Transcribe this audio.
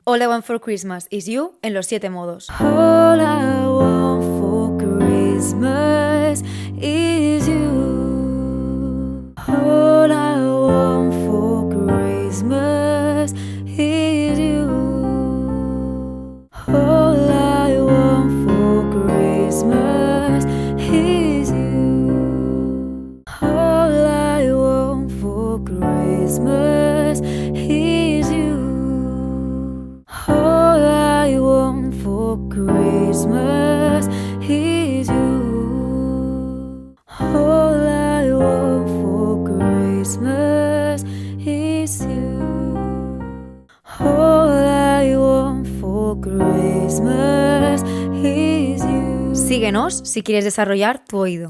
All I Want for Christmas is You en los 7 modos. All I want for Christmas is you. All I want for Christmas is you. All I want for Christmas is you. All I want for Christmas is you. All I want for Christmas is you. All I want for Christmas is you. All I want for Christmas is you. Síguenos si quieres desarrollar tu oído.